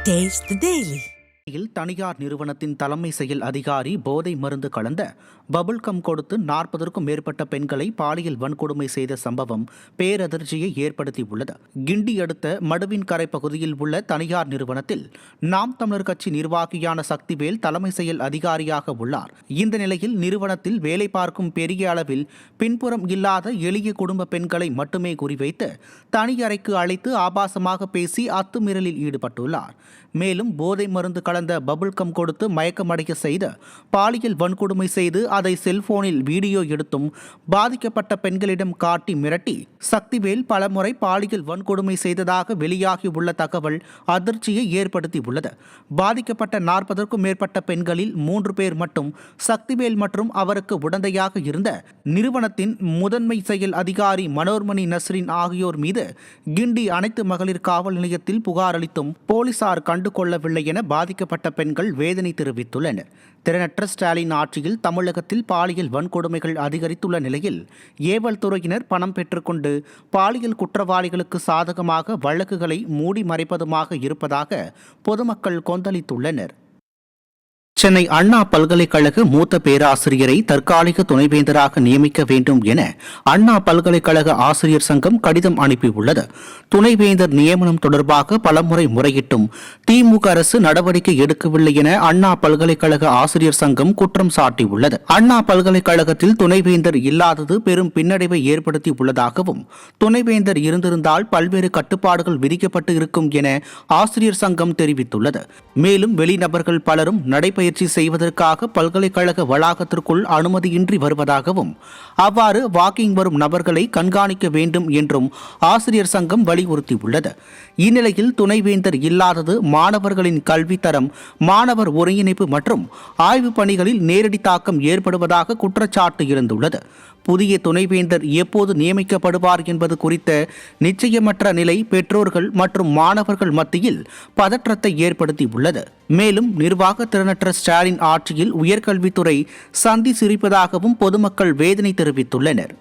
Taste the Daily. தனியார் நிறுவனத்தின் தலைமை செயல் அதிகாரி போதை மருந்து கலந்த பபுள் கம் கொடுத்து 40க்கும் மேற்பட்ட பெண்களை பாலியல் வன்கொடுமை செய்த சம்பவம் பேரதிர்ச்சியை ஏற்படுத்தியுள்ளது. கிண்டி அடுத்த மடுவின்கரை பகுதியில் உள்ள தனியார் நிறுவனத்தில் நாம் தமிழர் கட்சி நிர்வாகியான சக்திவேல் தலைமை செயல் அதிகாரியாக உள்ளார். இந்த நிலையில் நிறுவனத்தில் வேலை பார்க்கும் பெரிய அளவில் பின்புறம் இல்லாத எளிய குடும்ப பெண்களை மட்டுமே குறிவைத்து தனியறைக்கு அழைத்து ஆபாசமாக பேசி அத்துமீறலில் ஈடுபட்டுள்ளார். மேலும் போதை மருந்து கலந்த பபுள் கம் கொடுத்து மயக்கமடைய செய்து பாலியல் வன்கொடுமை செய்து அதை செல்போனில் வீடியோ எடுத்தும் பாதிக்கப்பட்ட பெண்களிடம் காட்டி மிரட்டி சக்திவேல் பலமுறை பாலியல் வன்கொடுமை செய்ததாக வெளியாகியுள்ள தகவல் அதிர்ச்சியை ஏற்படுத்தியுள்ளது. பாதிக்கப்பட்ட 40க்கும் மேற்பட்ட பெண்களில் 3 பேர் மட்டும் சக்திவேல் மற்றும் அவருக்கு உடந்தையாக இருந்த நிறுவனத்தின் முதன்மை செயல் அதிகாரி மனோர்மணி நஸ்ரின் ஆகியோர் மீது கிண்டி அனைத்து மகளிர் காவல் நிலையத்தில் புகார் அளித்தும் போலீசார் கண்டுகொள்ளவில்லை என பாதிக்கப்பட்ட பெண்கள் வேதனை தெரிவித்துள்ளனர். திறனற்ற ஸ்டாலின் ஆட்சியில் தமிழகத்தில் பாலியல் வன்கொடுமைகள் அதிகரித்துள்ள நிலையில் ஏவல் துறையினர் பணம் பெற்றுக்கொண்டு பாலியல் குற்றவாளிகளுக்கு சாதகமாக வழக்குகளை மூடி மறைப்பதுமாக இருப்பதாக பொதுமக்கள் கொந்தளித்துள்ளனர். சென்னை அண்ணா பல்கலைக்கழக மூத்த பேராசிரியரை தற்காலிக துணைவேந்தராக நியமிக்க வேண்டும் என அண்ணா பல்கலைக்கழக ஆசிரியர் சங்கம் கடிதம் அனுப்பியுள்ளது. துணைவேந்தர் நியமனம் தொடர்பாக பலமுறை முறையிட்டும் திமுக அரசு நடவடிக்கை எடுக்கவில்லை என அண்ணா பல்கலைக்கழக ஆசிரியர் சங்கம் குற்றம் சாட்டியுள்ளது. அண்ணா பல்கலைக்கழகத்தில் துணைவேந்தர் இல்லாதது பெரும் பின்னடைவை ஏற்படுத்தி உள்ளதாகவும் துணைவேந்தர் இருந்திருந்தால் பல்வேறு கட்டுப்பாடுகள் விதிக்கப்பட்டு இருக்கும் என ஆசிரியர் சங்கம் தெரிவித்துள்ளது. மேலும் வெளிநபர்கள் பலரும் நடைபெற பயிற்சி செய்வதற்காக பல்கலைக்கழக வளாகத்திற்குள் அனுமதியின்றி வருவதாகவும் அவ்வாறு வாக்கிங் வரும் நபர்களை கண்காணிக்க வேண்டும் என்றும் ஆசிரியர் சங்கம் வலியுறுத்தியுள்ளது. இந்நிலையில் துணைவேந்தர் இல்லாதது மாணவர்களின் கல்வித்தரம், மாணவர் ஒருங்கிணைப்பு மற்றும் ஆய்வுப் பணிகளில் நேரடி தாக்கம் ஏற்படுவதாக குற்றச்சாட்டு இருந்துள்ளது. புதிய துணைவேந்தர் எப்போது நியமிக்கப்படுவார் என்பது குறித்த நிச்சயமற்ற நிலை பெற்றோர்கள் மற்றும் மாணவர்கள் மத்தியில் பதற்றத்தை ஏற்படுத்தியுள்ளது. மேலும் நிர்வாக திறனற்ற ஸ்டாலின் ஆட்சியில் உயர்கல்வித்துறை சந்தி சிரிப்பதாகவும் பொதுமக்கள் வேதனை தெரிவித்துள்ளனர்.